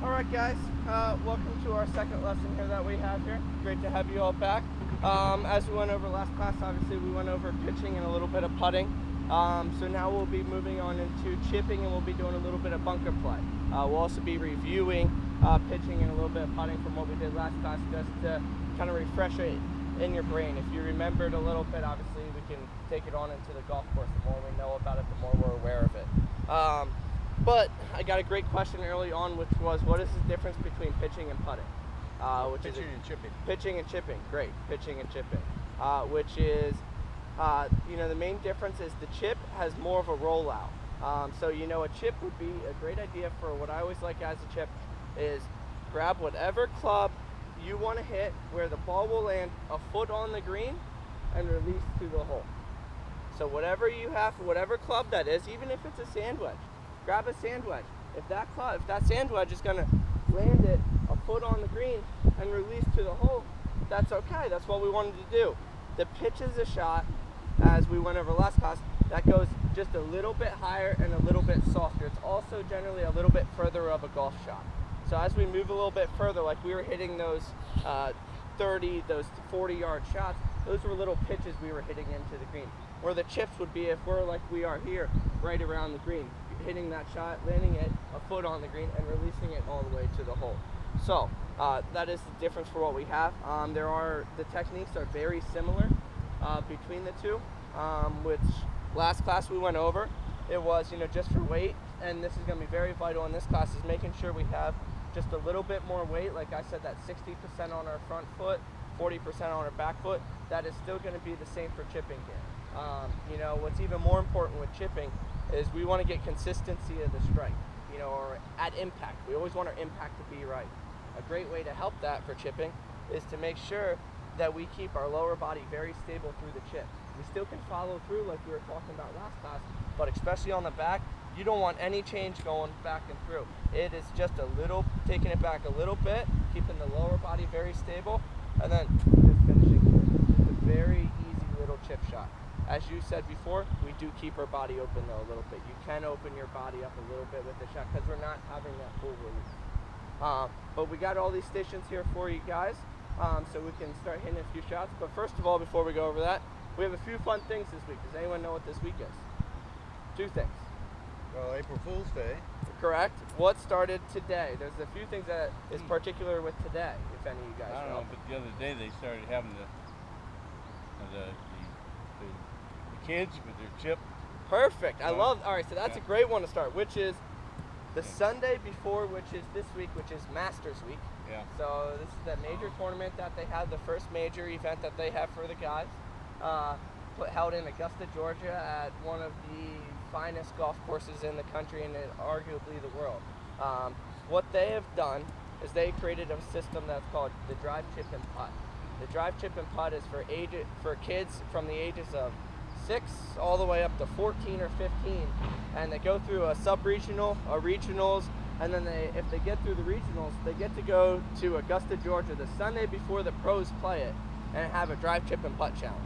Alright guys, welcome to our second lesson here that we have here. Great to have you all back. As we went over last class, obviously we went over pitching and a little bit of putting. So now we'll be moving on into chipping, and we'll be doing a little bit of bunker play. We'll also be reviewing pitching and a little bit of putting from what we did last class, just to kind of refresh it in your brain. If you remembered a little bit, obviously we can take it on into the golf course. The more we know about it, the more we're aware of it. But I got a great question early on, which was, what is the difference between pitching and putting? Pitching and chipping. Pitching and chipping, great. Pitching and chipping, which is, the main difference is the chip has more of a rollout. So, a chip would be a great idea for what I always like as a chip is grab whatever club you want to hit where the ball will land a foot on the green and release to the hole. So whatever you have, whatever club that is, even if it's a sand wedge, grab a sand wedge. If that sand wedge is going to land it a foot on the green and release to the hole, that's okay. That's what we wanted to do. The pitch is a shot, as we went over last class, that goes just a little bit higher and a little bit softer. It's also generally a little bit further of a golf shot. So as we move a little bit further, like we were hitting those 30, those 40-yard shots, those were little pitches we were hitting into the green. Where the chips would be if we're like we are here, right around the green, hitting that shot, landing it a foot on the green, and releasing it all the way to the hole. So that is the difference for what we have. The techniques are very similar between the two, which last class we went over. It was, just for weight, and this is going to be very vital in this class, is making sure we have just a little bit more weight. Like I said, that 60% on our front foot, 40% on our back foot, that is still going to be the same for chipping here. What's even more important with chipping is we want to get consistency of the strike, or at impact. We always want our impact to be right. A great way to help that for chipping is to make sure that we keep our lower body very stable through the chip. We still can follow through like we were talking about last class, but especially on the back, you don't want any change going back and through. It is just taking it back a little bit, keeping the lower body very stable, and then just finishing through. It's a very easy little chip shot. As you said before, we do keep our body open though a little bit. You can open your body up a little bit with the shot because we're not having that full release. But we got all these stations here for you guys, so we can start hitting a few shots. But first of all, before we go over that, we have a few fun things this week. Does anyone know what this week is? Two things. Well, April Fool's Day. Correct. What started today? There's a few things that is particular with today, if any of you guys know. I don't know, but the other day they started having the kids with their chip. Perfect. I love. All right, so that's a great one to start, which is the Sunday before, which is this week, which is Masters Week. Yeah. So this is that major tournament that they have, the first major event that they have for the guys, held in Augusta, Georgia, at one of the finest golf courses in the country and arguably the world. What they have done is they created a system that's called the drive, chip, and putt. The drive, chip, and putt is for kids from the ages of 6 all the way up to 14 or 15, and they go through a sub-regional, a regionals, and then if they get through the regionals, they get to go to Augusta, Georgia the Sunday before the pros play it and have a drive, chip, and putt challenge.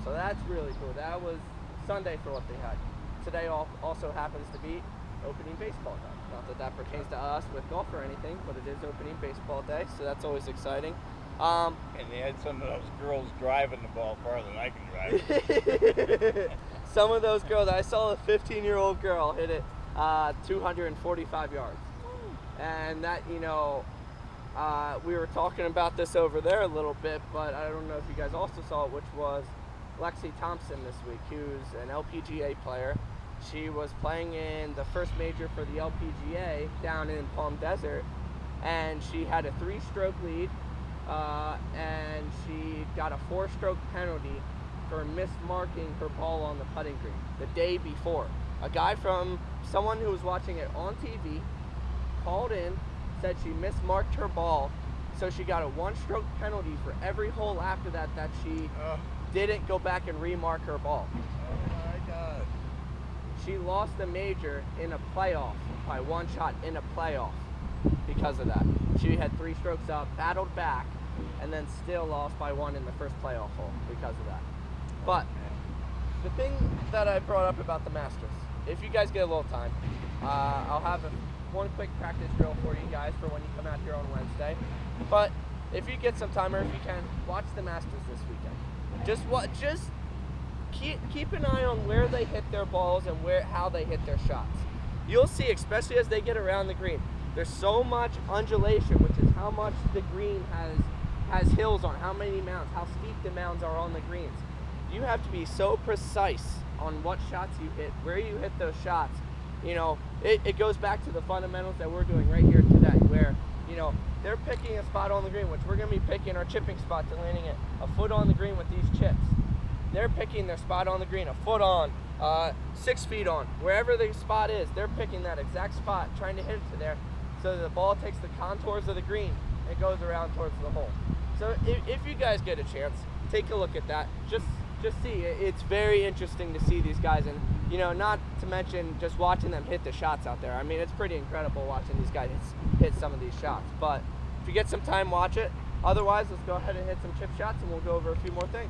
So that's really cool. That was Sunday for what they had. Today also happens to be opening baseball day. Not that that pertains to us with golf or anything, but it is opening baseball day, so that's always exciting. And they had some of those girls driving the ball farther than I can drive. Some of those girls, I saw a 15-year-old girl hit it 245 yards. And that, we were talking about this over there a little bit, but I don't know if you guys also saw it, which was Lexi Thompson this week, who's an LPGA player. She was playing in the first major for the LPGA down in Palm Desert, and she had a 3-stroke lead. And she got a 4-stroke penalty for mismarking her ball on the putting green the day before. A guy from someone who was watching it on TV called in, said she mismarked her ball, so she got a 1-stroke penalty for every hole after that she didn't go back and remark her ball. Oh my God. She lost the major in a playoff by 1 shot in a playoff because of that. She had 3 strokes up, battled back, and then still lost by 1 in the first playoff hole because of that. But the thing that I brought up about the Masters, if you guys get a little time, I'll have one quick practice drill for you guys for when you come out here on Wednesday. But if you get some time, or if you can, watch the Masters this weekend. Just keep an eye on where they hit their balls and how they hit their shots. You'll see, especially as they get around the green, there's so much undulation, which is how much the green has hills on, how many mounds, how steep the mounds are on the greens. You have to be so precise on what shots you hit, where you hit those shots. You know, it goes back to the fundamentals that we're doing right here today, where, you know, they're picking a spot on the green, which we're going to be picking our chipping spot to landing it a foot on the green with these chips. They're picking their spot on the green a foot on, 6 feet on, wherever the spot is. They're picking that exact spot, trying to hit it to there, so that the ball takes the contours of the green and goes around towards the hole. So if you guys get a chance, take a look at that. Just see. It's very interesting to see these guys, and, you know, not to mention just watching them hit the shots out there. I mean, it's pretty incredible watching these guys hit some of these shots. But if you get some time, watch it. Otherwise, let's go ahead and hit some chip shots, and we'll go over a few more things.